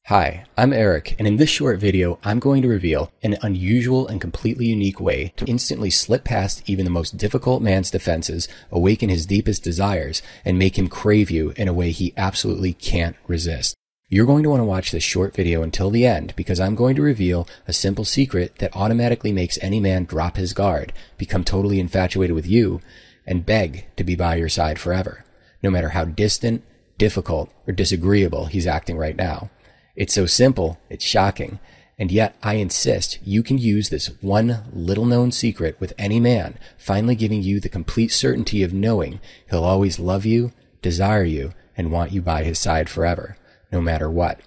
Hi, I'm Eric, and in this short video, I'm going to reveal an unusual and completely unique way to instantly slip past even the most difficult man's defenses, awaken his deepest desires, and make him crave you in a way he absolutely can't resist. You're going to want to watch this short video until the end because I'm going to reveal a simple secret that automatically makes any man drop his guard, become totally infatuated with you, and beg to be by your side forever, no matter how distant, difficult, or disagreeable he's acting right now. It's so simple, it's shocking, and yet I insist you can use this one little-known secret with any man, finally giving you the complete certainty of knowing he'll always love you, desire you, and want you by his side forever, no matter what.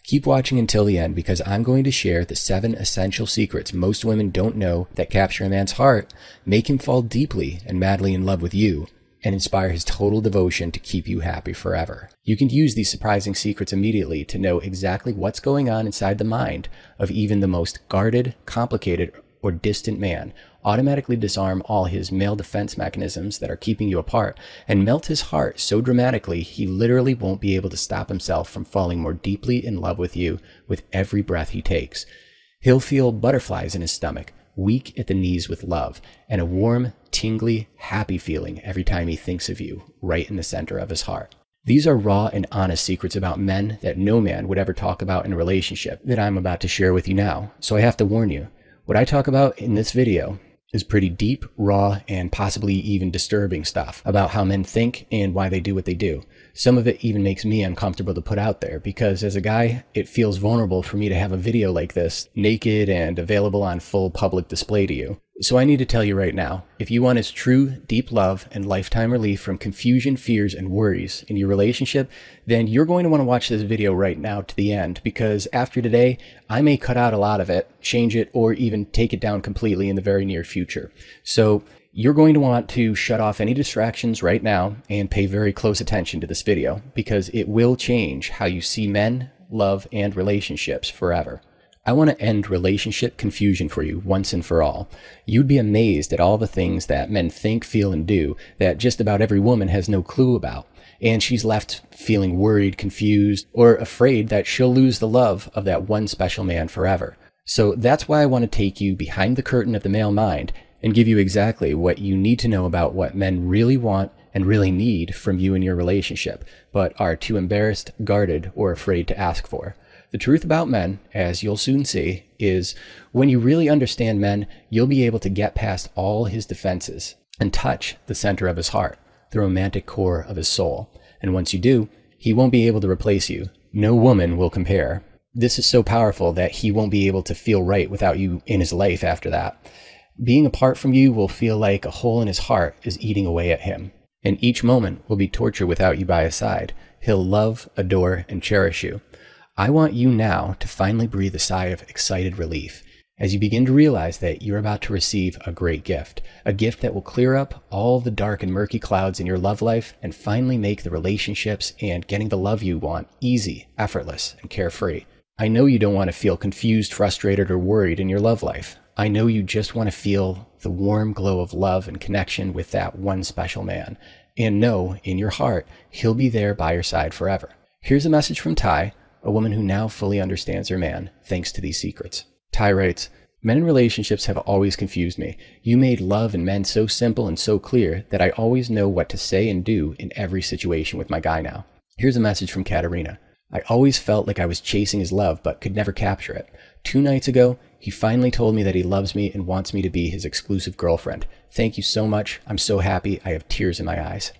Keep watching until the end because I'm going to share the 7 essential secrets most women don't know that capture a man's heart, make him fall deeply and madly in love with you, and inspire his total devotion to keep you happy forever. You can use these surprising secrets immediately to know exactly what's going on inside the mind of even the most guarded, complicated, or distant man, automatically disarm all his male defense mechanisms that are keeping you apart, and melt his heart so dramatically he literally won't be able to stop himself from falling more deeply in love with you with every breath he takes. He'll feel butterflies in his stomach, weak at the knees with love, and a warm, tingly, happy feeling every time he thinks of you, right in the center of his heart. These are raw and honest secrets about men that no man would ever talk about in a relationship that I'm about to share with you now. So I have to warn you, what I talk about in this video is pretty deep, raw, and possibly even disturbing stuff about how men think and why they do what they do. Some of it even makes me uncomfortable to put out there because as a guy, it feels vulnerable for me to have a video like this naked and available on full public display to you. So I need to tell you right now, if you want his true, deep love and lifetime relief from confusion, fears, and worries in your relationship, then you're going to want to watch this video right now to the end because after today, I may cut out a lot of it, change it, or even take it down completely in the very near future. So you're going to want to shut off any distractions right now and pay very close attention to this video because it will change how you see men, love, and relationships forever. I want to end relationship confusion for you once and for all. You'd be amazed at all the things that men think, feel, and do that just about every woman has no clue about. And she's left feeling worried, confused, or afraid that she'll lose the love of that one special man forever. So that's why I want to take you behind the curtain of the male mind and give you exactly what you need to know about what men really want and really need from you in your relationship, but are too embarrassed, guarded, or afraid to ask for. The truth about men, as you'll soon see, is when you really understand men, you'll be able to get past all his defenses and touch the center of his heart, the romantic core of his soul. And once you do, he won't be able to replace you. No woman will compare. This is so powerful that he won't be able to feel right without you in his life after that. Being apart from you will feel like a hole in his heart is eating away at him. And each moment will be torture without you by his side. He'll love, adore, and cherish you. I want you now to finally breathe a sigh of excited relief as you begin to realize that you're about to receive a great gift, a gift that will clear up all the dark and murky clouds in your love life and finally make the relationships and getting the love you want easy, effortless, and carefree. I know you don't want to feel confused, frustrated, or worried in your love life. I know you just want to feel the warm glow of love and connection with that one special man. And know in your heart, he'll be there by your side forever. Here's a message from Ty, a woman who now fully understands her man, thanks to these secrets. Ty writes, men in relationships have always confused me. You made love and men so simple and so clear that I always know what to say and do in every situation with my guy now. Here's a message from Katerina. I always felt like I was chasing his love, but could never capture it. 2 nights ago, he finally told me that he loves me and wants me to be his exclusive girlfriend. Thank you so much. I'm so happy. I have tears in my eyes.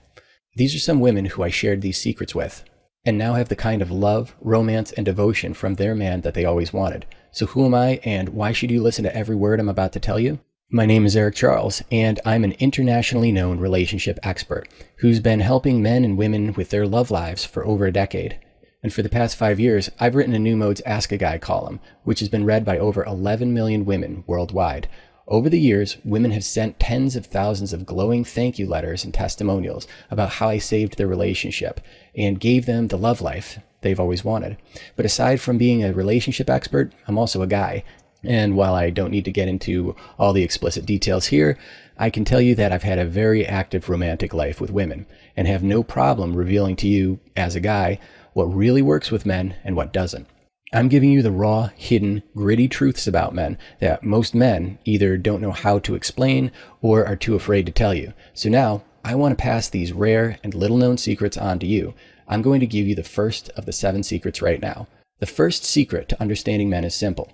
These are some women who I shared these secrets with, and now have the kind of love, romance, and devotion from their man that they always wanted. So who am I, and why should you listen to every word I'm about to tell you? My name is Eric Charles, and I'm an internationally known relationship expert who's been helping men and women with their love lives for over a decade. And for the past 5 years, I've written a New Mode's Ask a Guy column, which has been read by over 11 million women worldwide. Over the years, women have sent tens of thousands of glowing thank you letters and testimonials about how I saved their relationship and gave them the love life they've always wanted. But aside from being a relationship expert, I'm also a guy. And while I don't need to get into all the explicit details here, I can tell you that I've had a very active romantic life with women and have no problem revealing to you, as a guy, what really works with men and what doesn't. I'm giving you the raw, hidden, gritty truths about men that most men either don't know how to explain or are too afraid to tell you. So now, I want to pass these rare and little-known secrets on to you. I'm going to give you the first of the 7 secrets right now. The first secret to understanding men is simple,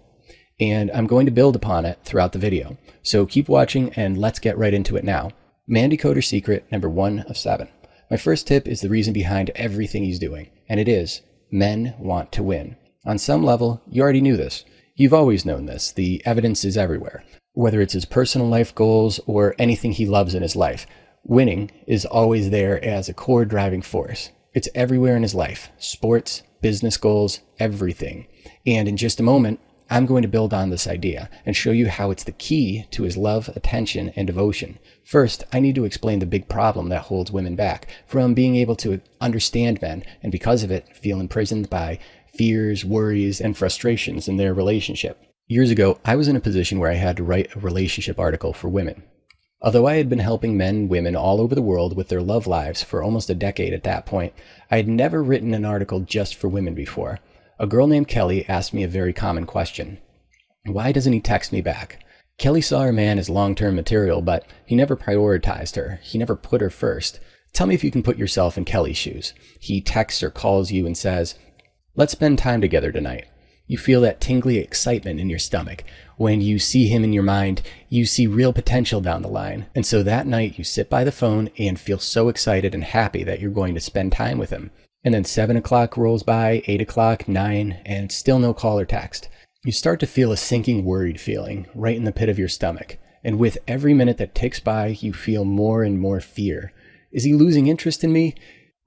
and I'm going to build upon it throughout the video. So keep watching and let's get right into it now. Man Decoder secret number 1 of 7. My first tip is the reason behind everything he's doing, and it is, men want to win. On some level, you already knew this. You've always known this. The evidence is everywhere. Whether it's his personal life goals or anything he loves in his life, winning is always there as a core driving force. It's everywhere in his life. Sports, business goals, everything. And in just a moment, I'm going to build on this idea and show you how it's the key to his love, attention, and devotion. First, I need to explain the big problem that holds women back from being able to understand men, and because of it, feel imprisoned by fears, worries, and frustrations in their relationship. Years ago, I was in a position where I had to write a relationship article for women. Although I had been helping men and women all over the world with their love lives for almost a decade at that point, I had never written an article just for women before. A girl named Kelly asked me a very common question. Why doesn't he text me back? Kelly saw her man as long-term material, but he never prioritized her. He never put her first. Tell me if you can put yourself in Kelly's shoes. He texts or calls you and says, "Let's spend time together tonight." You feel that tingly excitement in your stomach. When you see him in your mind, you see real potential down the line. And so that night you sit by the phone and feel so excited and happy that you're going to spend time with him. And then 7 o'clock rolls by, 8 o'clock, 9, and still no call or text. You start to feel a sinking, worried feeling right in the pit of your stomach. And with every minute that ticks by, you feel more and more fear. Is he losing interest in me?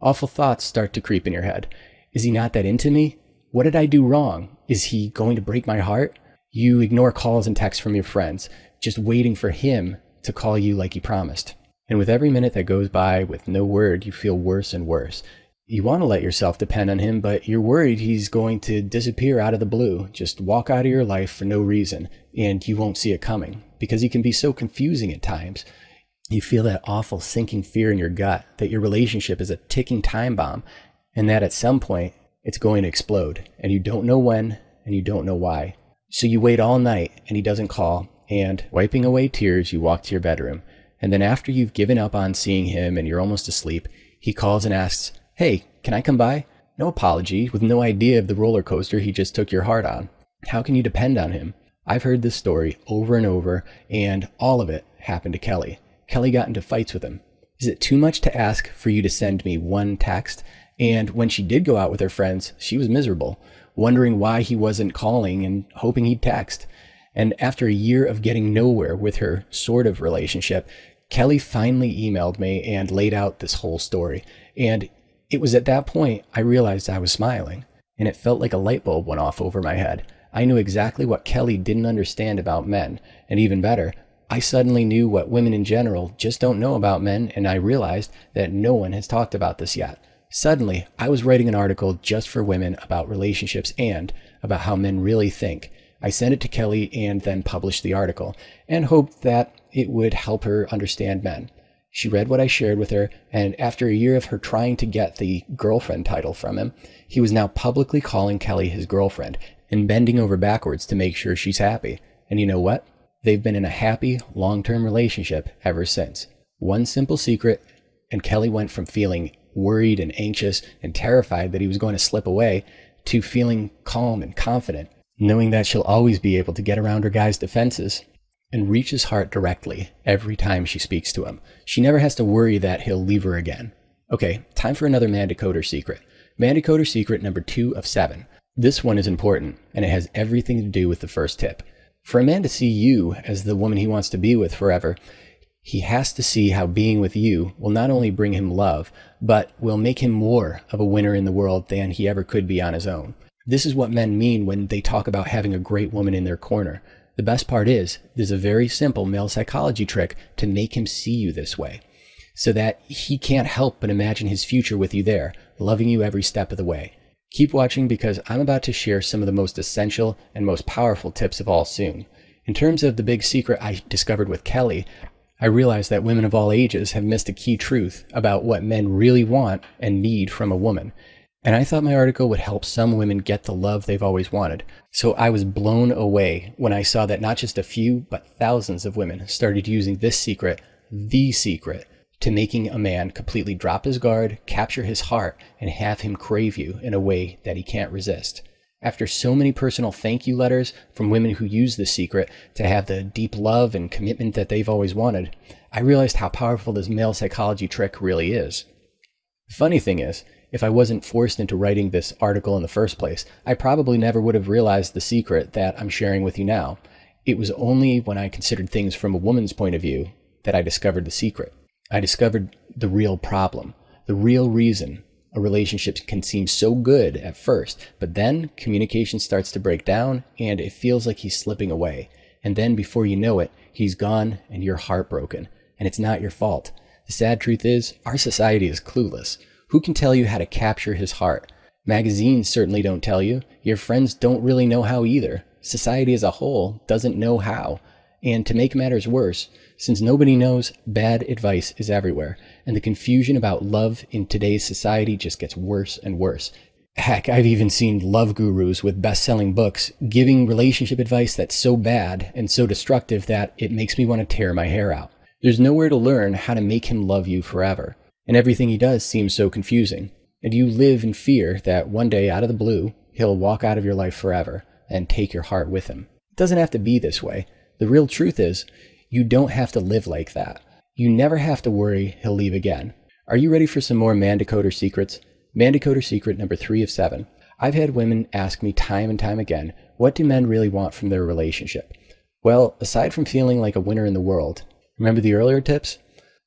Awful thoughts start to creep in your head. Is he not that into me? What did I do wrong? Is he going to break my heart? You ignore calls and texts from your friends, just waiting for him to call you like he promised. And with every minute that goes by with no word, you feel worse and worse. You want to let yourself depend on him, but you're worried he's going to disappear out of the blue, just walk out of your life for no reason, and you won't see it coming, because he can be so confusing at times. You feel that awful sinking fear in your gut that your relationship is a ticking time bomb, and that at some point, it's going to explode, and you don't know when, and you don't know why. So you wait all night, and he doesn't call, and wiping away tears, you walk to your bedroom. And then after you've given up on seeing him and you're almost asleep, he calls and asks, "Hey, can I come by?" No apology, with no idea of the roller coaster he just took your heart on. How can you depend on him? I've heard this story over and over, and all of it happened to Kelly. Kelly got into fights with him. Is it too much to ask for you to send me one text? And when she did go out with her friends, she was miserable, wondering why he wasn't calling and hoping he'd text. And after a year of getting nowhere with her sort of relationship, Kelly finally emailed me and laid out this whole story. And it was at that point I realized I was smiling, and it felt like a light bulb went off over my head. I knew exactly what Kelly didn't understand about men, and even better, I suddenly knew what women in general just don't know about men, and I realized that no one has talked about this yet. Suddenly, I was writing an article just for women about relationships and about how men really think. I sent it to Kelly and then published the article, and hoped that it would help her understand men. She read what I shared with her, and after a year of her trying to get the girlfriend title from him, he was now publicly calling Kelly his girlfriend and bending over backwards to make sure she's happy. And you know what? They've been in a happy, long-term relationship ever since. One simple secret, and Kelly went from feeling worried and anxious and terrified that he was going to slip away to feeling calm and confident, knowing that she'll always be able to get around her guy's defenses and reach his heart directly every time she speaks to him. She never has to worry that he'll leave her again. Okay, time for another Man Decoder secret. Man Decoder secret number 2 of 7. This one is important, and it has everything to do with the first tip. For a man to see you as the woman he wants to be with forever, he has to see how being with you will not only bring him love, but will make him more of a winner in the world than he ever could be on his own. This is what men mean when they talk about having a great woman in their corner. The best part is, there's a very simple male psychology trick to make him see you this way, so that he can't help but imagine his future with you there, loving you every step of the way. Keep watching because I'm about to share some of the most essential and most powerful tips of all soon. In terms of the big secret I discovered with Kelly, I realized that women of all ages have missed a key truth about what men really want and need from a woman. And I thought my article would help some women get the love they've always wanted. So I was blown away when I saw that not just a few, but thousands of women started using this secret, the secret, to making a man completely drop his guard, capture his heart, and have him crave you in a way that he can't resist. After so many personal thank you letters from women who use this secret to have the deep love and commitment that they've always wanted, I realized how powerful this male psychology trick really is. The funny thing is, if I wasn't forced into writing this article in the first place, I probably never would have realized the secret that I'm sharing with you now. It was only when I considered things from a woman's point of view that I discovered the secret. I discovered the real problem, the real reason a relationship can seem so good at first, but then communication starts to break down and it feels like he's slipping away. And then before you know it, he's gone and you're heartbroken. And it's not your fault. The sad truth is, our society is clueless. Who can tell you how to capture his heart? Magazines certainly don't tell you. Your friends don't really know how either. Society as a whole doesn't know how. And to make matters worse, since nobody knows, bad advice is everywhere. And the confusion about love in today's society just gets worse and worse. Heck, I've even seen love gurus with best-selling books giving relationship advice that's so bad and so destructive that it makes me want to tear my hair out. There's nowhere to learn how to make him love you forever. And everything he does seems so confusing. And you live in fear that one day, out of the blue, he'll walk out of your life forever and take your heart with him. It doesn't have to be this way. The real truth is, you don't have to live like that. You never have to worry he'll leave again. Are you ready for some more man decoder secrets? Man decoder secret number 3 of 7. I've had women ask me time and time again, what do men really want from their relationship? Well, aside from feeling like a winner in the world, remember the earlier tips?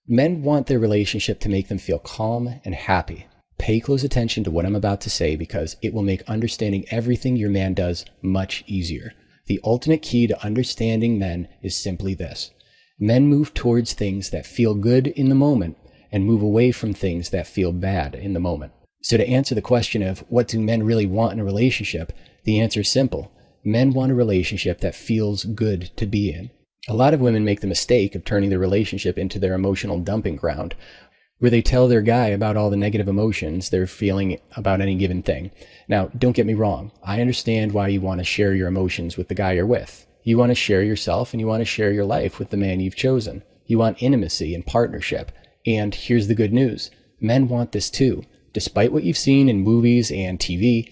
Men want their relationship to make them feel calm and happy. Pay close attention to what I'm about to say because it will make understanding everything your man does much easier. The ultimate key to understanding men is simply this. Men move towards things that feel good in the moment and move away from things that feel bad in the moment. So to answer the question of what do men really want in a relationship, the answer is simple. Men want a relationship that feels good to be in. A lot of women make the mistake of turning their relationship into their emotional dumping ground, where they tell their guy about all the negative emotions they're feeling about any given thing. Now, don't get me wrong. I understand why you want to share your emotions with the guy you're with. You want to share yourself and you want to share your life with the man you've chosen. You want intimacy and partnership. And here's the good news. Men want this too. Despite what you've seen in movies and TV,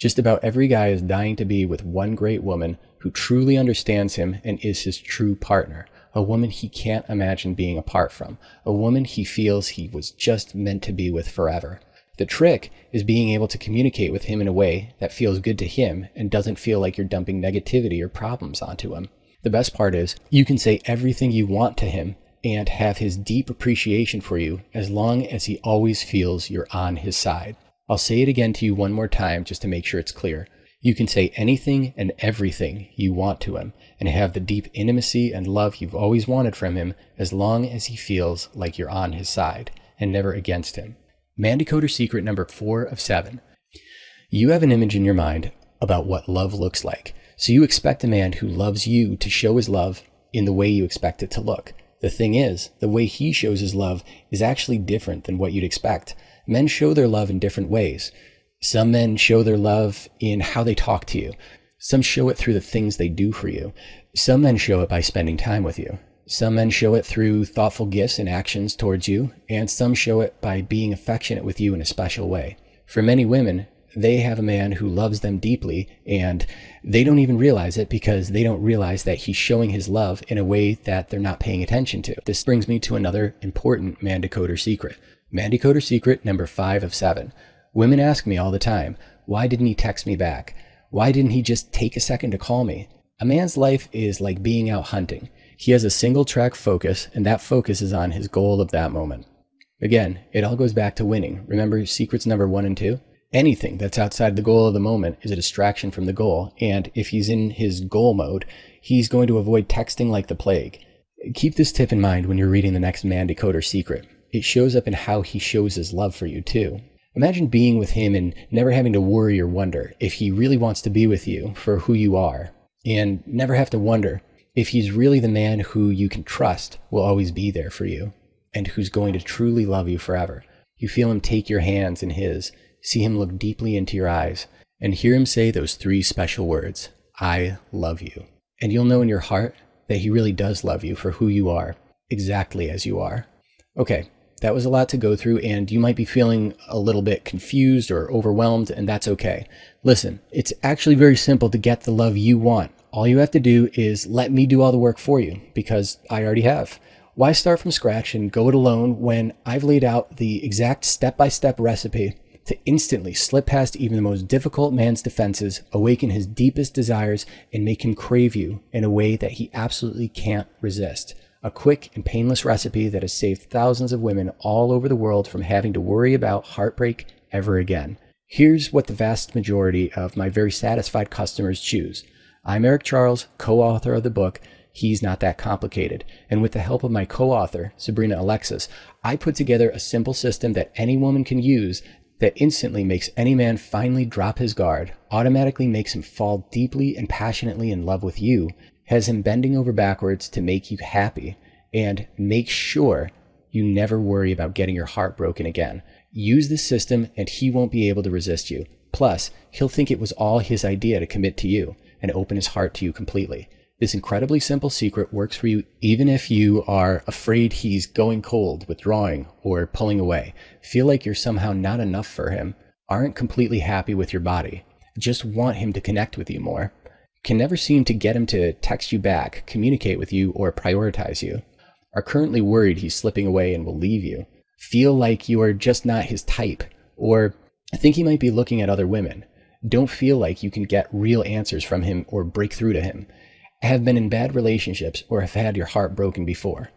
just about every guy is dying to be with one great woman who truly understands him and is his true partner, a woman he can't imagine being apart from, a woman he feels he was just meant to be with forever. The trick is being able to communicate with him in a way that feels good to him and doesn't feel like you're dumping negativity or problems onto him. The best part is you can say everything you want to him and have his deep appreciation for you as long as he always feels you're on his side. I'll say it again to you one more time just to make sure it's clear. You can say anything and everything you want to him and have the deep intimacy and love you've always wanted from him as long as he feels like you're on his side and never against him. Man decoder secret number 4 of 7. You have an image in your mind about what love looks like. So you expect a man who loves you to show his love in the way you expect it to look. The thing is, the way he shows his love is actually different than what you'd expect. Men show their love in different ways. Some men show their love in how they talk to you. Some show it through the things they do for you. Some men show it by spending time with you. Some men show it through thoughtful gifts and actions towards you, and some show it by being affectionate with you in a special way. For many women, they have a man who loves them deeply, and they don't even realize it because they don't realize that he's showing his love in a way that they're not paying attention to. This brings me to another important man decoder secret. Man decoder secret number 5 of 7. Women ask me all the time, why didn't he text me back? Why didn't he just take a second to call me? A man's life is like being out hunting. He has a single track focus, and that focus is on his goal of that moment. Again, it all goes back to winning. Remember secrets number 1 and 2? Anything that's outside the goal of the moment is a distraction from the goal, and if he's in his goal mode, he's going to avoid texting like the plague. Keep this tip in mind when you're reading the next man decoder secret. It shows up in how he shows his love for you too. Imagine being with him and never having to worry or wonder if he really wants to be with you for who you are, and never have to wonder if he's really the man who you can trust will always be there for you and who's going to truly love you forever. You feel him take your hands in his, see him look deeply into your eyes, and hear him say those three special words, I love you. And you'll know in your heart that he really does love you for who you are, exactly as you are. Okay, that was a lot to go through, and you might be feeling a little bit confused or overwhelmed, and that's okay. Listen, it's actually very simple to get the love you want. All you have to do is let me do all the work for you, because I already have. Why start from scratch and go it alone when I've laid out the exact step-by-step recipe to instantly slip past even the most difficult man's defenses, awaken his deepest desires, and make him crave you in a way that he absolutely can't resist? A quick and painless recipe that has saved thousands of women all over the world from having to worry about heartbreak ever again. Here's what the vast majority of my very satisfied customers choose. I'm Eric Charles, co-author of the book, He's Not That Complicated. And with the help of my co-author, Sabrina Alexis, I put together a simple system that any woman can use that instantly makes any man finally drop his guard, automatically makes him fall deeply and passionately in love with you, has him bending over backwards to make you happy, and make sure you never worry about getting your heart broken again. Use this system and he won't be able to resist you. Plus, he'll think it was all his idea to commit to you and open his heart to you completely. This incredibly simple secret works for you even if you are afraid he's going cold, withdrawing, or pulling away, feel like you're somehow not enough for him, aren't completely happy with your body, just want him to connect with you more, can never seem to get him to text you back, communicate with you, or prioritize you, are currently worried he's slipping away and will leave you, feel like you are just not his type, or think he might be looking at other women, don't feel like you can get real answers from him or break through to him, have been in bad relationships or have had your heart broken before,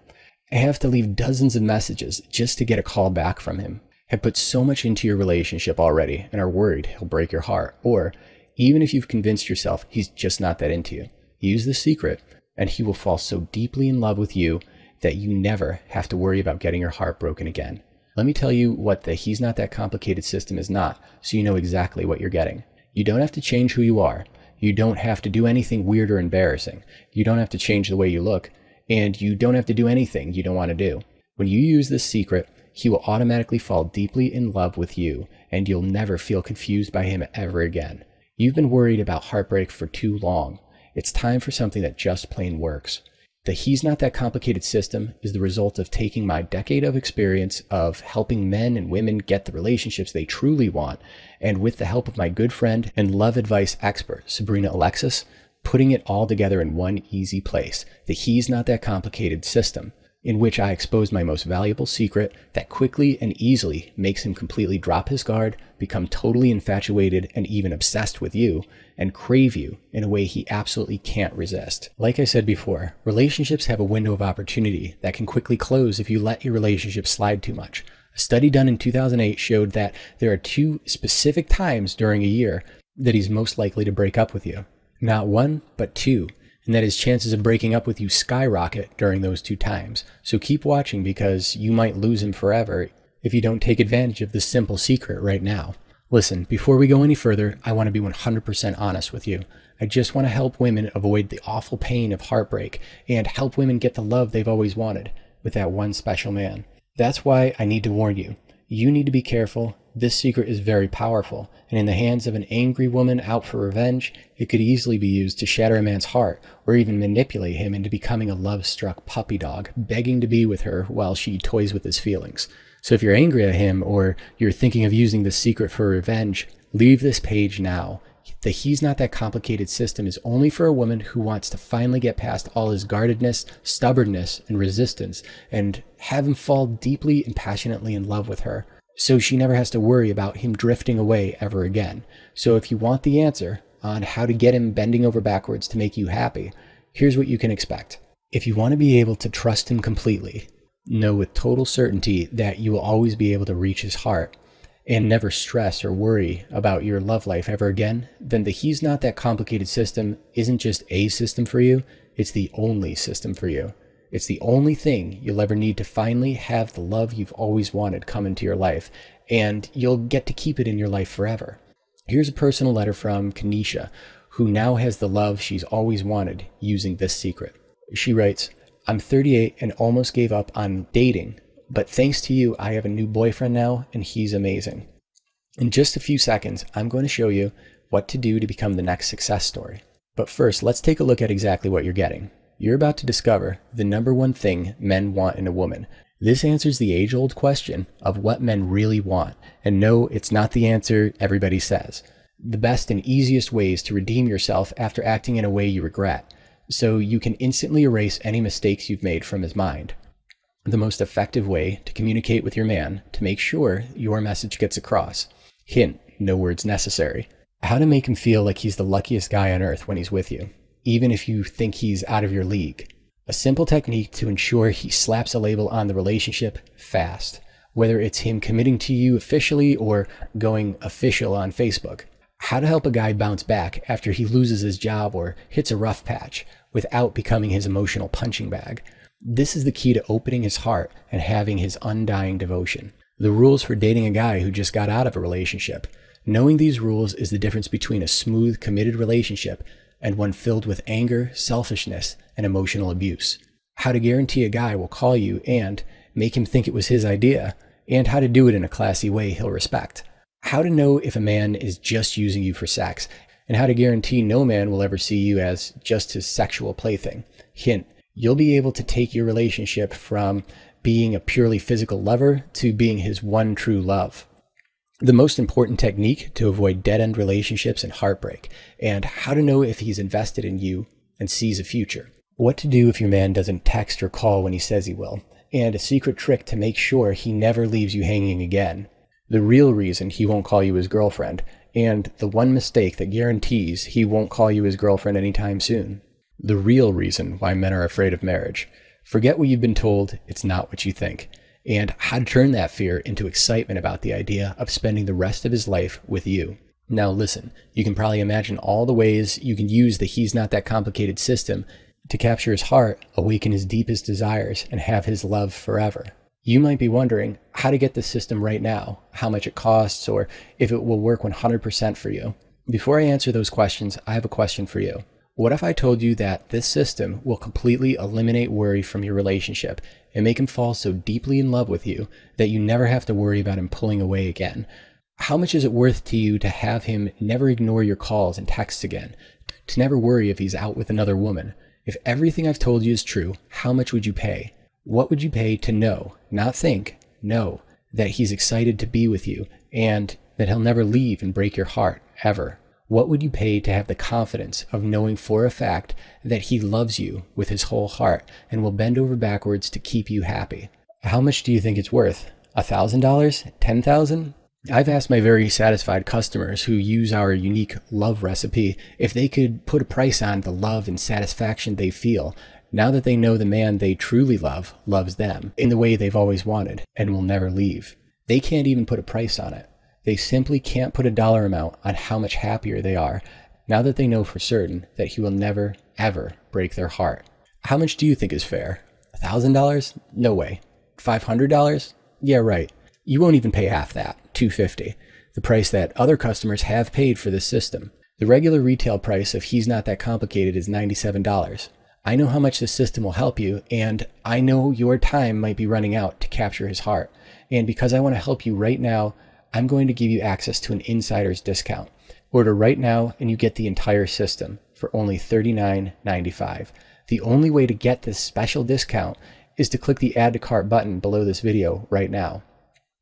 have to leave dozens of messages just to get a call back from him, have put so much into your relationship already and are worried he'll break your heart, or even if you've convinced yourself he's just not that into you, use this secret and he will fall so deeply in love with you that you never have to worry about getting your heart broken again. Let me tell you what the He's Not That Complicated system is not, so you know exactly what you're getting. You don't have to change who you are. You don't have to do anything weird or embarrassing. You don't have to change the way you look, and you don't have to do anything you don't want to do. When you use this secret, he will automatically fall deeply in love with you, and you'll never feel confused by him ever again. You've been worried about heartbreak for too long. It's time for something that just plain works. The He's Not That Complicated system is the result of taking my decade of experience of helping men and women get the relationships they truly want, and with the help of my good friend and love advice expert, Sabrina Alexis, putting it all together in one easy place, the He's Not That Complicated system, in which I expose my most valuable secret that quickly and easily makes him completely drop his guard, become totally infatuated and even obsessed with you, and crave you in a way he absolutely can't resist. Like I said before, relationships have a window of opportunity that can quickly close if you let your relationship slide too much. A study done in 2008 showed that there are 2 specific times during a year that he's most likely to break up with you. Not 1, but 2. And that his chances of breaking up with you skyrocket during those 2 times. So keep watching because you might lose him forever if you don't take advantage of this simple secret right now. Listen, before we go any further, I want to be 100% honest with you. I just want to help women avoid the awful pain of heartbreak and help women get the love they've always wanted with that one special man. That's why I need to warn you. You need to be careful. This secret is very powerful, and in the hands of an angry woman out for revenge, it could easily be used to shatter a man's heart or even manipulate him into becoming a love-struck puppy dog, begging to be with her while she toys with his feelings. So if you're angry at him or you're thinking of using this secret for revenge, leave this page now. The He's Not That Complicated system is only for a woman who wants to finally get past all his guardedness, stubbornness, and resistance and have him fall deeply and passionately in love with her, so she never has to worry about him drifting away ever again. So if you want the answer on how to get him bending over backwards to make you happy, here's what you can expect. If you want to be able to trust him completely, know with total certainty that you will always be able to reach his heart, and never stress or worry about your love life ever again, then the He's Not That Complicated system isn't just a system for you, it's the only system for you. It's the only thing you'll ever need to finally have the love you've always wanted come into your life, and you'll get to keep it in your life forever. Here's a personal letter from Kanisha, who now has the love she's always wanted using this secret. She writes, I'm 38 and almost gave up on dating, but thanks to you, I have a new boyfriend now, and he's amazing. In just a few seconds, I'm going to show you what to do to become the next success story. But first, let's take a look at exactly what you're getting. You're about to discover the number one thing men want in a woman. This answers the age-old question of what men really want. And no, it's not the answer everybody says. The best and easiest ways to redeem yourself after acting in a way you regret, so you can instantly erase any mistakes you've made from his mind. The most effective way to communicate with your man to make sure your message gets across. Hint, no words necessary. How to make him feel like he's the luckiest guy on earth when he's with you, even if you think he's out of your league. A simple technique to ensure he slaps a label on the relationship fast, whether it's him committing to you officially or going official on Facebook. How to help a guy bounce back after he loses his job or hits a rough patch without becoming his emotional punching bag. This is the key to opening his heart and having his undying devotion. The rules for dating a guy who just got out of a relationship. Knowing these rules is the difference between a smooth, committed relationship and one filled with anger, selfishness, and emotional abuse. How to guarantee a guy will call you and make him think it was his idea, and how to do it in a classy way he'll respect. How to know if a man is just using you for sex, and how to guarantee no man will ever see you as just his sexual plaything. Hint, you'll be able to take your relationship from being a purely physical lover to being his one true love. The most important technique to avoid dead-end relationships and heartbreak, and how to know if he's invested in you and sees a future. What to do if your man doesn't text or call when he says he will, and a secret trick to make sure he never leaves you hanging again. The real reason he won't call you his girlfriend, and the one mistake that guarantees he won't call you his girlfriend anytime soon. The real reason why men are afraid of marriage. Forget what you've been told, it's not what you think. And how to turn that fear into excitement about the idea of spending the rest of his life with you. Now listen, you can probably imagine all the ways you can use the He's Not That Complicated system to capture his heart, awaken his deepest desires, and have his love forever. You might be wondering how to get this system right now, how much it costs, or if it will work 100% for you. Before I answer those questions, I have a question for you. What if I told you that this system will completely eliminate worry from your relationship and make him fall so deeply in love with you that you never have to worry about him pulling away again? How much is it worth to you to have him never ignore your calls and texts again, to never worry if he's out with another woman? If everything I've told you is true, how much would you pay? What would you pay to know, not think, know that he's excited to be with you and that he'll never leave and break your heart, ever? What would you pay to have the confidence of knowing for a fact that he loves you with his whole heart and will bend over backwards to keep you happy? How much do you think it's worth? $1,000? $10,000? I've asked my very satisfied customers who use our unique love recipe if they could put a price on the love and satisfaction they feel now that they know the man they truly love loves them in the way they've always wanted and will never leave. They can't even put a price on it. They simply can't put a dollar amount on how much happier they are now that they know for certain that he will never, ever break their heart. How much do you think is fair? $1,000? No way. $500? Yeah, right. You won't even pay half that, $250, the price that other customers have paid for this system. The regular retail price of He's Not That Complicated is $97. I know how much this system will help you, and I know your time might be running out to capture his heart. And because I want to help you right now, I'm going to give you access to an insider's discount. Order right now and you get the entire system for only $39.95. The only way to get this special discount is to click the Add to Cart button below this video right now.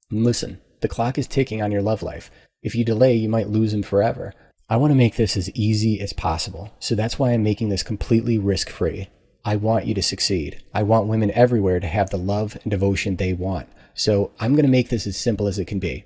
And listen, the clock is ticking on your love life. If you delay, you might lose him forever. I want to make this as easy as possible, so that's why I'm making this completely risk-free. I want you to succeed. I want women everywhere to have the love and devotion they want. So I'm going to make this as simple as it can be.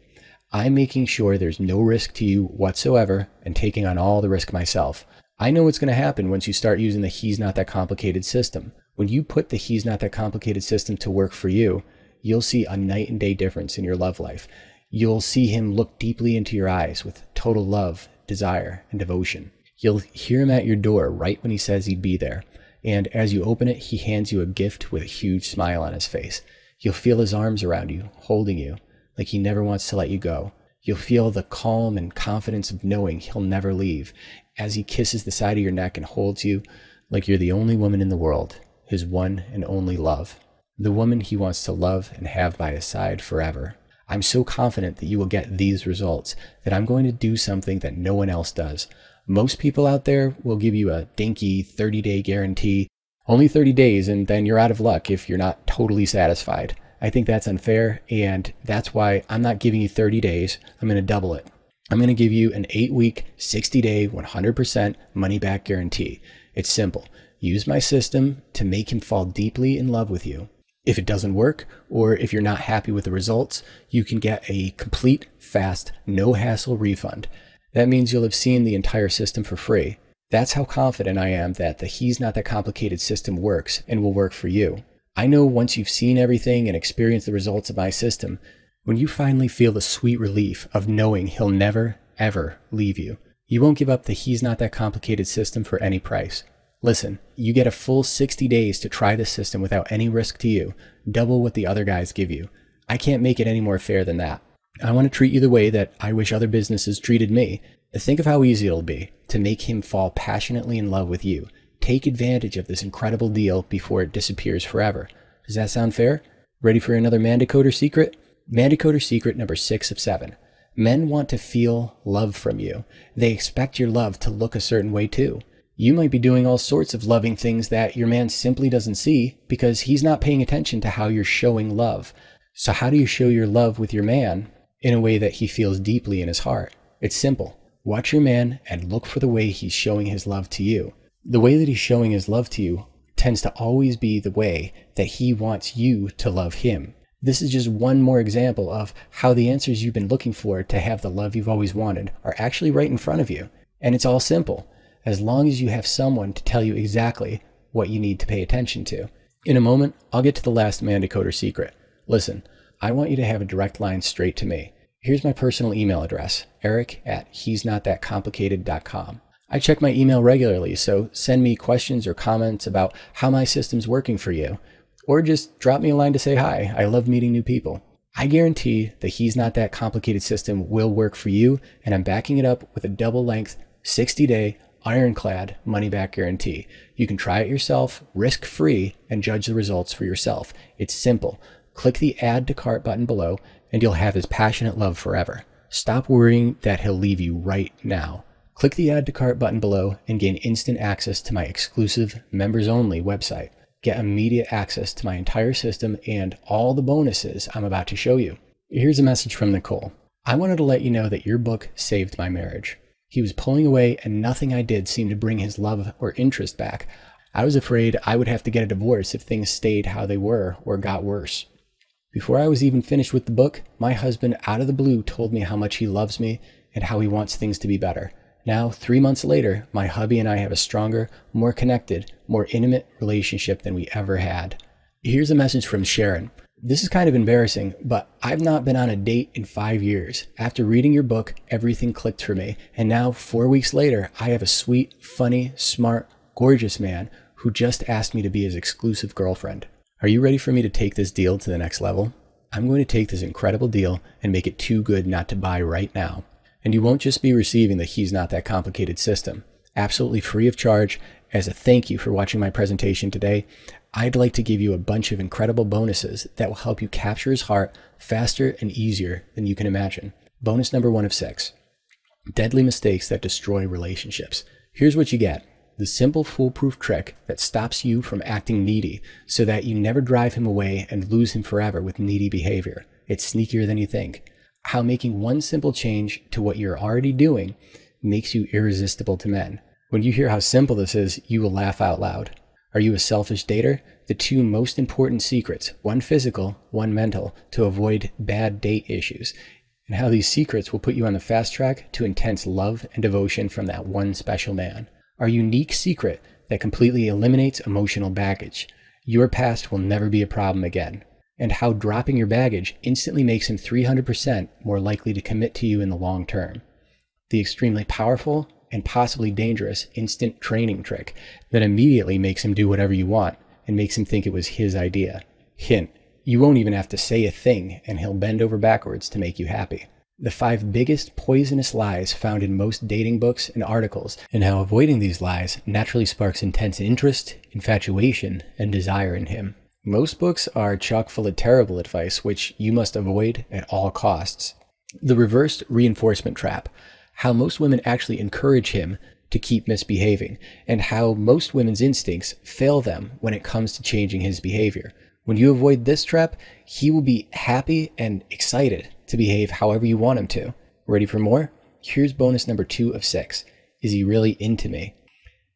I'm making sure there's no risk to you whatsoever and taking on all the risk myself. I know what's going to happen once you start using the He's Not That Complicated system. When you put the He's Not That Complicated system to work for you, you'll see a night and day difference in your love life. You'll see him look deeply into your eyes with total love, desire, and devotion. You'll hear him at your door right when he says he'd be there. And as you open it, he hands you a gift with a huge smile on his face. You'll feel his arms around you, holding you, like he never wants to let you go. You'll feel the calm and confidence of knowing he'll never leave as he kisses the side of your neck and holds you like you're the only woman in the world, his one and only love, the woman he wants to love and have by his side forever. I'm so confident that you will get these results that I'm going to do something that no one else does. Most people out there will give you a dinky 30-day guarantee, only 30 days, and then you're out of luck if you're not totally satisfied. I think that's unfair, and that's why I'm not giving you 30 days. I'm going to double it. I'm going to give you an 8-week, 60-day, 100% money-back guarantee. It's simple. Use my system to make him fall deeply in love with you. If it doesn't work, or if you're not happy with the results, you can get a complete, fast, no-hassle refund. That means you'll have seen the entire system for free. That's how confident I am that the He's Not That Complicated system works and will work for you. I know once you've seen everything and experienced the results of my system, when you finally feel the sweet relief of knowing he'll never, ever leave you, you won't give up the He's Not That Complicated system for any price. Listen, you get a full 60 days to try this system without any risk to you, double what the other guys give you. I can't make it any more fair than that. I want to treat you the way that I wish other businesses treated me. Think of how easy it'll be to make him fall passionately in love with you. Take advantage of this incredible deal before it disappears forever. Does that sound fair? Ready for another Mandicoder secret? Mandicoder secret number 6 of 7. Men want to feel love from you. They expect your love to look a certain way too. You might be doing all sorts of loving things that your man simply doesn't see because he's not paying attention to how you're showing love. So how do you show your love with your man in a way that he feels deeply in his heart? It's simple. Watch your man and look for the way he's showing his love to you. The way that he's showing his love to you tends to always be the way that he wants you to love him. This is just one more example of how the answers you've been looking for to have the love you've always wanted are actually right in front of you. And it's all simple, as long as you have someone to tell you exactly what you need to pay attention to. In a moment, I'll get to the last Mandicoder secret. Listen, I want you to have a direct line straight to me. Here's my personal email address, eric@he'snotthatcomplicated.com. I check my email regularly, so send me questions or comments about how my system's working for you. Or just drop me a line to say hi. I love meeting new people. I guarantee the He's Not That Complicated system will work for you, and I'm backing it up with a double-length, 60-day, ironclad money-back guarantee. You can try it yourself, risk-free, and judge the results for yourself. It's simple. Click the Add to Cart button below, and you'll have his passionate love forever. Stop worrying that he'll leave you right now. Click the Add to Cart button below and gain instant access to my exclusive members-only website. Get immediate access to my entire system and all the bonuses I'm about to show you. Here's a message from Nicole. I wanted to let you know that your book saved my marriage. He was pulling away and nothing I did seemed to bring his love or interest back. I was afraid I would have to get a divorce if things stayed how they were or got worse. Before I was even finished with the book, my husband out of the blue told me how much he loves me and how he wants things to be better. Now, 3 months later, my hubby and I have a stronger, more connected, more intimate relationship than we ever had. Here's a message from Sharon. This is kind of embarrassing, but I've not been on a date in 5 years. After reading your book, everything clicked for me. And now, 4 weeks later, I have a sweet, funny, smart, gorgeous man who just asked me to be his exclusive girlfriend. Are you ready for me to take this deal to the next level? I'm going to take this incredible deal and make it too good not to buy right now. And you won't just be receiving the He's Not That Complicated system, absolutely free of charge. As a thank you for watching my presentation today, I'd like to give you a bunch of incredible bonuses that will help you capture his heart faster and easier than you can imagine. Bonus number 1 of 6, deadly mistakes that destroy relationships. Here's what you get. The simple foolproof trick that stops you from acting needy so that you never drive him away and lose him forever with needy behavior. It's sneakier than you think. How making one simple change to what you're already doing makes you irresistible to men. When you hear how simple this is, you will laugh out loud. Are you a selfish dater? The 2 most important secrets, one physical, one mental, to avoid bad date issues, and how these secrets will put you on the fast track to intense love and devotion from that one special man. Our unique secret that completely eliminates emotional baggage. Your past will never be a problem again. And how dropping your baggage instantly makes him 300% more likely to commit to you in the long term. The extremely powerful and possibly dangerous instant training trick that immediately makes him do whatever you want and makes him think it was his idea. Hint, you won't even have to say a thing and he'll bend over backwards to make you happy. The 5 biggest poisonous lies found in most dating books and articles, and how avoiding these lies naturally sparks intense interest, infatuation, and desire in him. Most books are chock full of terrible advice, which you must avoid at all costs. The reversed reinforcement trap, how most women actually encourage him to keep misbehaving, and how most women's instincts fail them when it comes to changing his behavior. When you avoid this trap, he will be happy and excited to behave however you want him to. Ready for more? Here's bonus number 2 of 6. Is he really into me?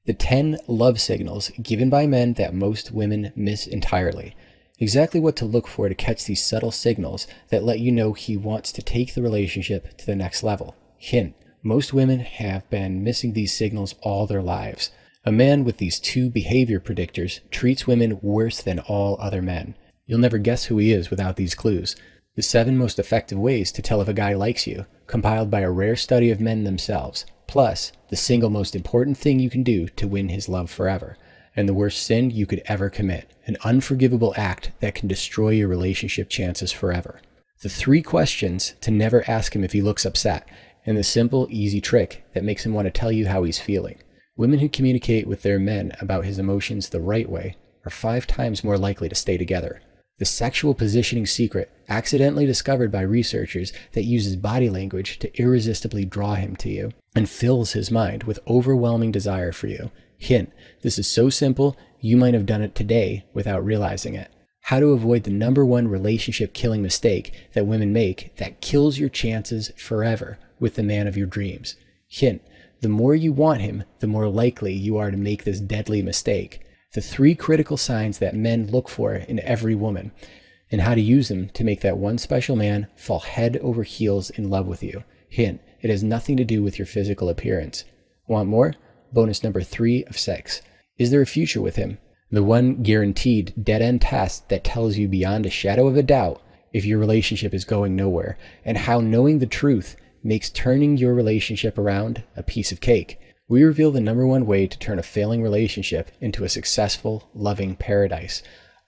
The 10 love signals given by men that most women miss entirely. Exactly what to look for to catch these subtle signals that let you know he wants to take the relationship to the next level. Hint: most women have been missing these signals all their lives. A man with these 2 behavior predictors treats women worse than all other men. You'll never guess who he is without these clues. The 7 most effective ways to tell if a guy likes you, compiled by a rare study of men themselves. Plus, the single most important thing you can do to win his love forever. And the worst sin you could ever commit. An unforgivable act that can destroy your relationship chances forever. The 3 questions to never ask him if he looks upset. And the simple, easy trick that makes him want to tell you how he's feeling. Women who communicate with their men about his emotions the right way are 5 times more likely to stay together. The sexual positioning secret, accidentally discovered by researchers, that uses body language to irresistibly draw him to you and fills his mind with overwhelming desire for you. Hint: this is so simple, you might have done it today without realizing it. How to avoid the number 1 relationship killing mistake that women make that kills your chances forever with the man of your dreams. Hint: the more you want him, the more likely you are to make this deadly mistake. The 3 critical signs that men look for in every woman, and how to use them to make that one special man fall head over heels in love with you. Hint: it has nothing to do with your physical appearance. Want more? Bonus number 3 of 6. Is there a future with him? The one guaranteed dead-end test that tells you beyond a shadow of a doubt if your relationship is going nowhere, and how knowing the truth makes turning your relationship around a piece of cake. We reveal the number 1 way to turn a failing relationship into a successful, loving paradise.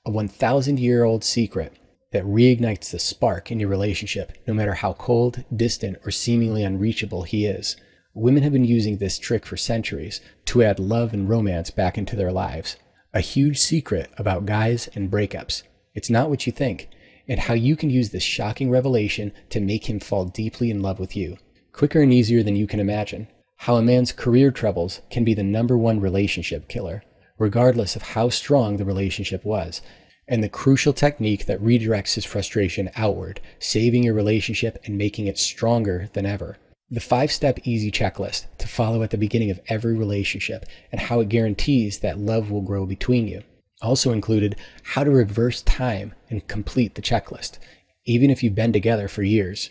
A 1,000-year-old secret that reignites the spark in your relationship, no matter how cold, distant, or seemingly unreachable he is. Women have been using this trick for centuries to add love and romance back into their lives. A huge secret about guys and breakups. It's not what you think, and how you can use this shocking revelation to make him fall deeply in love with you. Quicker and easier than you can imagine. How a man's career troubles can be the number 1 relationship killer, regardless of how strong the relationship was, and the crucial technique that redirects his frustration outward, saving your relationship and making it stronger than ever. The 5-step easy checklist to follow at the beginning of every relationship, and how it guarantees that love will grow between you. Also included how to reverse time and complete the checklist, even if you've been together for years.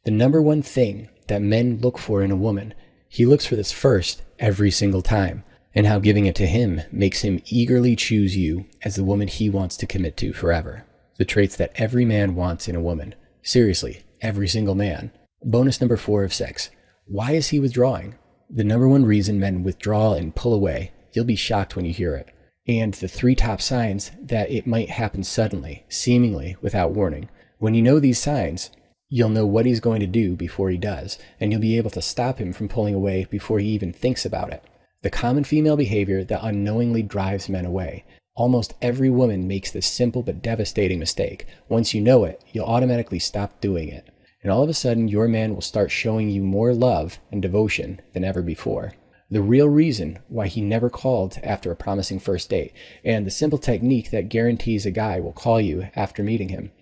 The number 1 thing that men look for in a woman, he looks for this first every single time, and how giving it to him makes him eagerly choose you as the woman he wants to commit to forever. The traits that every man wants in a woman. Seriously, every single man. Bonus number 4 of 6. Why is he withdrawing? The number 1 reason men withdraw and pull away. You'll be shocked when you hear it. And the 3 top signs that it might happen suddenly, seemingly without warning. When you know these signs, you'll know what he's going to do before he does, and you'll be able to stop him from pulling away before he even thinks about it. The common female behavior that unknowingly drives men away. Almost every woman makes this simple but devastating mistake. Once you know it, you'll automatically stop doing it. And all of a sudden, your man will start showing you more love and devotion than ever before. The real reason why he never called after a promising first date, and the simple technique that guarantees a guy will call you after meeting him.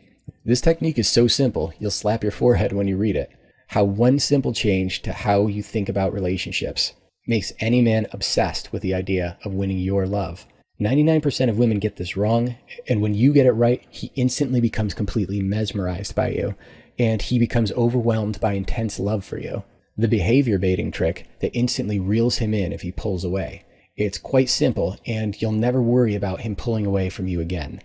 This technique is so simple, you'll slap your forehead when you read it. How one simple change to how you think about relationships makes any man obsessed with the idea of winning your love. 99% of women get this wrong, and when you get it right, he instantly becomes completely mesmerized by you, and he becomes overwhelmed by intense love for you. The behavior baiting trick that instantly reels him in if he pulls away. It's quite simple, and you'll never worry about him pulling away from you again.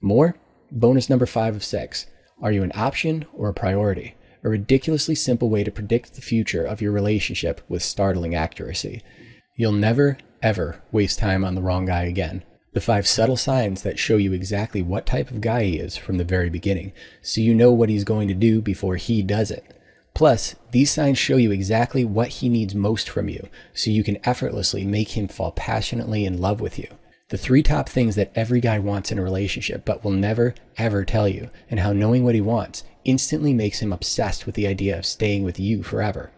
More? Bonus number 5 of 6. Are you an option or a priority? A ridiculously simple way to predict the future of your relationship with startling accuracy. You'll never, ever waste time on the wrong guy again. The 5 subtle signs that show you exactly what type of guy he is from the very beginning, so you know what he's going to do before he does it. Plus, these signs show you exactly what he needs most from you, so you can effortlessly make him fall passionately in love with you. The 3 top things that every guy wants in a relationship but will never, ever tell you, and how knowing what he wants instantly makes him obsessed with the idea of staying with you forever.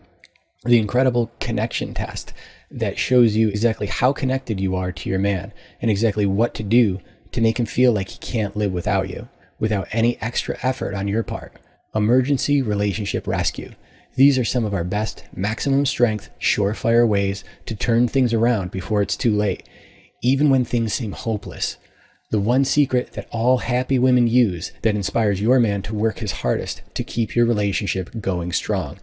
The incredible connection test that shows you exactly how connected you are to your man and exactly what to do to make him feel like he can't live without you, without any extra effort on your part. Emergency relationship rescue. These are some of our best, maximum strength, surefire ways to turn things around before it's too late, even when things seem hopeless. The one secret that all happy women use that inspires your man to work his hardest to keep your relationship going strong,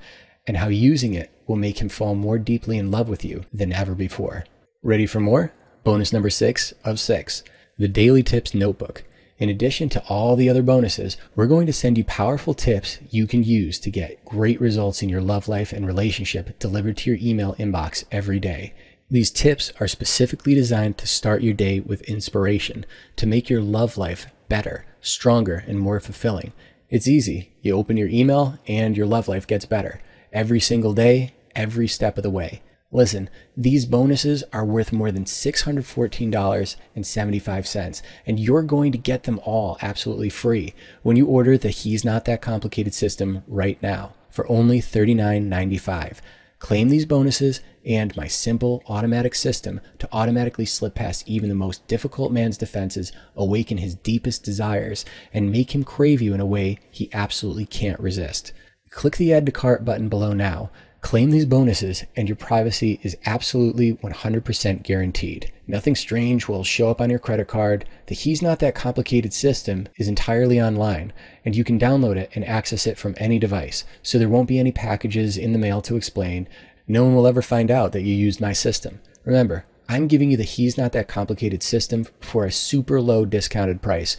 and how using it will make him fall more deeply in love with you than ever before. Ready for more? Bonus number 6 of 6, the Daily Tips Notebook. In addition to all the other bonuses, we're going to send you powerful tips you can use to get great results in your love life and relationship delivered to your email inbox every day. These tips are specifically designed to start your day with inspiration, to make your love life better, stronger, and more fulfilling. It's easy. You open your email and your love life gets better. Every single day, every step of the way. Listen, these bonuses are worth more than $614.75, and you're going to get them all absolutely free when you order the He's Not That Complicated system right now for only $39.95. Claim these bonuses and my simple automatic system to automatically slip past even the most difficult man's defenses, awaken his deepest desires, and make him crave you in a way he absolutely can't resist. Click the Add to Cart button below now. Claim these bonuses and your privacy is absolutely 100% guaranteed. Nothing strange will show up on your credit card. The He's Not That Complicated system is entirely online, and you can download it and access it from any device, so there won't be any packages in the mail to explain. No one will ever find out that you used my system. Remember, I'm giving you the He's Not That Complicated system for a super low discounted price.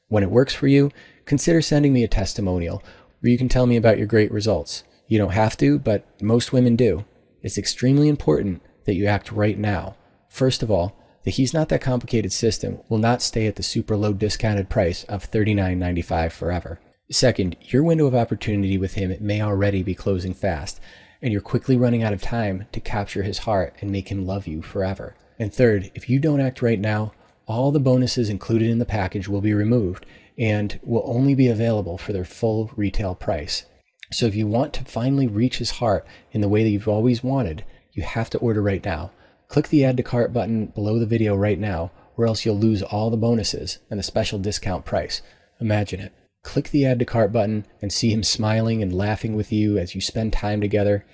When it works for you, consider sending me a testimonial where you can tell me about your great results. You don't have to, but most women do. It's extremely important that you act right now. First of all, the He's Not That Complicated system will not stay at the super low discounted price of $39.95 forever. Second, your window of opportunity with him may already be closing fast, and you're quickly running out of time to capture his heart and make him love you forever. And third, if you don't act right now, all the bonuses included in the package will be removed and will only be available for their full retail price. So if you want to finally reach his heart in the way that you've always wanted, you have to order right now. Click the Add to Cart button below the video right now, or else you'll lose all the bonuses and the special discount price. Imagine it. Click the Add to Cart button and see him smiling and laughing with you as you spend time together.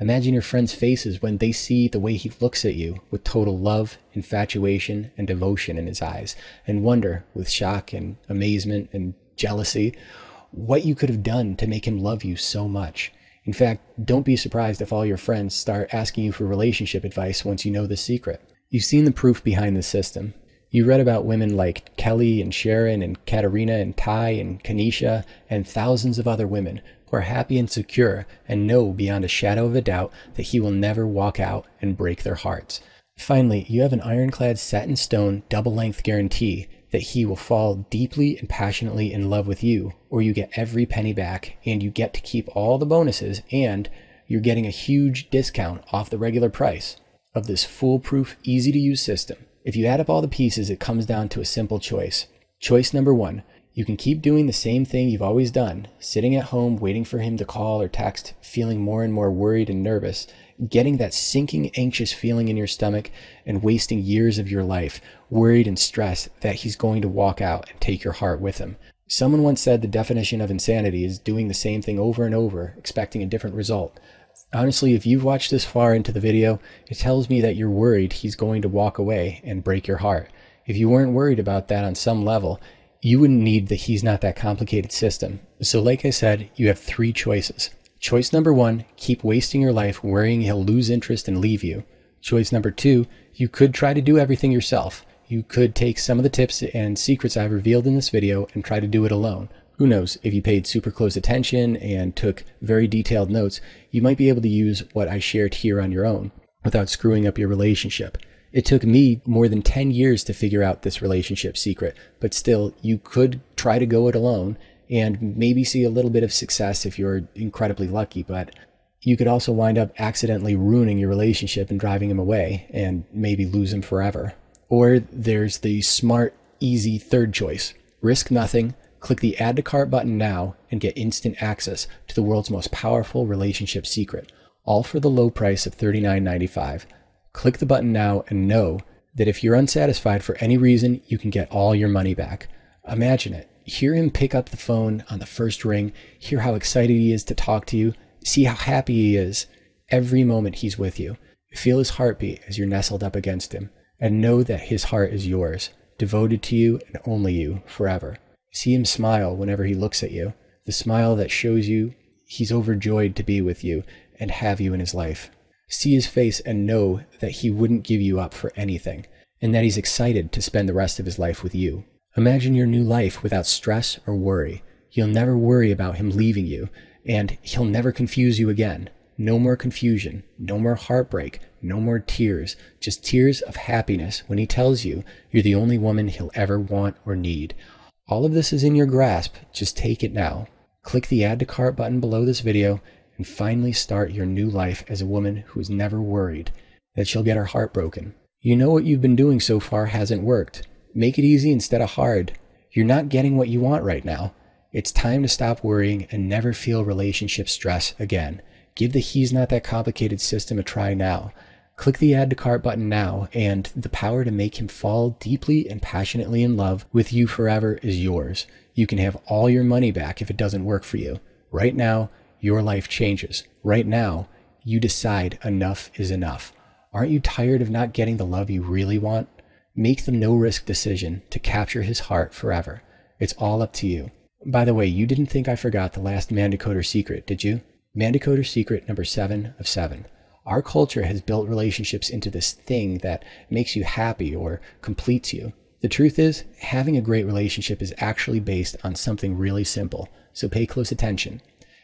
Imagine your friends' faces when they see the way he looks at you with total love, infatuation, and devotion in his eyes, and wonder with shock and amazement and jealousy what you could have done to make him love you so much. In fact, don't be surprised if all your friends start asking you for relationship advice once you know the secret. You've seen the proof behind the system. You read about women like Kelly and Sharon and Katerina and Ty and Kanisha and thousands of other women who are happy and secure and know beyond a shadow of a doubt that he will never walk out and break their hearts. Finally, you have an ironclad set in stone double-length guarantee that he will fall deeply and passionately in love with you, or you get every penny back and you get to keep all the bonuses, and you're getting a huge discount off the regular price of this foolproof, easy-to-use system. If you add up all the pieces, it comes down to a simple choice. Choice number 1, you can keep doing the same thing you've always done, sitting at home waiting for him to call or text, feeling more and more worried and nervous, getting that sinking, anxious feeling in your stomach, and wasting years of your life worried and stressed that he's going to walk out and take your heart with him. Someone once said the definition of insanity is doing the same thing over and over, expecting a different result. Honestly, if you've watched this far into the video, it tells me that you're worried he's going to walk away and break your heart. If you weren't worried about that on some level, you wouldn't need the He's Not That Complicated system. So like I said, you have 3 choices. Choice number 1, keep wasting your life worrying he'll lose interest and leave you. Choice number 2, you could try to do everything yourself. You could take some of the tips and secrets I've revealed in this video and try to do it alone. Who knows, if you paid super close attention and took very detailed notes, you might be able to use what I shared here on your own without screwing up your relationship. It took me more than 10 years to figure out this relationship secret, but still, you could try to go it alone and maybe see a little bit of success if you're incredibly lucky, but you could also wind up accidentally ruining your relationship and driving him away and maybe lose him forever. Or there's the smart, easy third choice. Risk nothing, click the add to cart button now, and get instant access to the world's most powerful relationship secret, all for the low price of $39.95. Click the button now and know that if you're unsatisfied for any reason, you can get all your money back. Imagine it. Hear him pick up the phone on the first ring, hear how excited he is to talk to you, see how happy he is every moment he's with you. Feel his heartbeat as you're nestled up against him, and know that his heart is yours, devoted to you and only you forever. See him smile whenever he looks at you, the smile that shows you he's overjoyed to be with you and have you in his life. See his face and know that he wouldn't give you up for anything, and that he's excited to spend the rest of his life with you. Imagine your new life without stress or worry. You'll never worry about him leaving you, and he'll never confuse you again. No more confusion, no more heartbreak, no more tears, just tears of happiness when he tells you you're the only woman he'll ever want or need. All of this is in your grasp, just take it now. Click the add to cart button below this video and finally start your new life as a woman who's never worried that she'll get her heart broken. You know what you've been doing so far hasn't worked. Make it easy instead of hard. You're not getting what you want right now. It's time to stop worrying and never feel relationship stress again. Give the He's Not That Complicated system a try now. Click the add to cart button now, and the power to make him fall deeply and passionately in love with you forever is yours. You can have all your money back if it doesn't work for you. Right now, your life changes. Right now, you decide enough is enough. Aren't you tired of not getting the love you really want? Make the no-risk decision to capture his heart forever. It's all up to you. By the way, you didn't think I forgot the last Mandecoder secret, did you? Mandecoder secret number 7 of 7. Our culture has built relationships into this thing that makes you happy or completes you. The truth is, having a great relationship is actually based on something really simple, so pay close attention.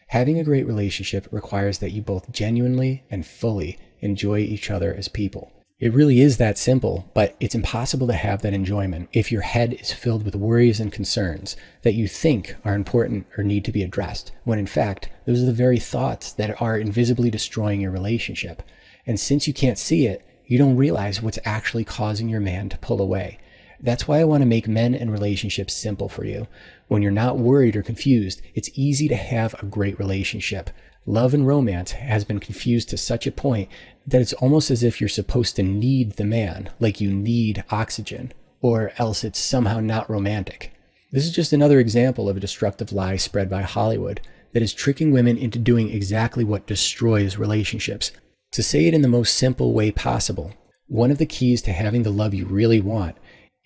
Having a great relationship requires that you both genuinely and fully enjoy each other as people. It really is that simple, but it's impossible to have that enjoyment if your head is filled with worries and concerns that you think are important or need to be addressed, when in fact, those are the very thoughts that are invisibly destroying your relationship. And since you can't see it, you don't realize what's actually causing your man to pull away. That's why I want to make men and relationships simple for you. When you're not worried or confused, it's easy to have a great relationship. Love and romance has been confused to such a point that it's almost as if you're supposed to need the man, like you need oxygen, or else it's somehow not romantic. This is just another example of a destructive lie spread by Hollywood that is tricking women into doing exactly what destroys relationships. To say it in the most simple way possible, one of the keys to having the love you really want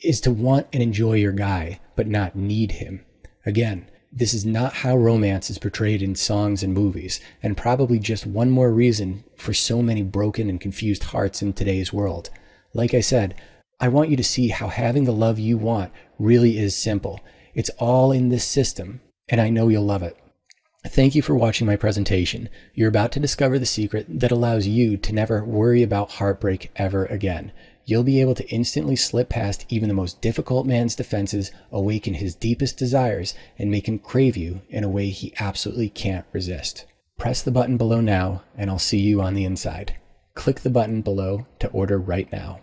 is to want and enjoy your guy, but not need him. Again, this is not how romance is portrayed in songs and movies, and probably just one more reason for so many broken and confused hearts in today's world. Like I said, I want you to see how having the love you want really is simple. It's all in this system, and I know you'll love it. Thank you for watching my presentation. You're about to discover the secret that allows you to never worry about heartbreak ever again. You'll be able to instantly slip past even the most difficult man's defenses, awaken his deepest desires, and make him crave you in a way he absolutely can't resist. Press the button below now, and I'll see you on the inside. Click the button below to order right now.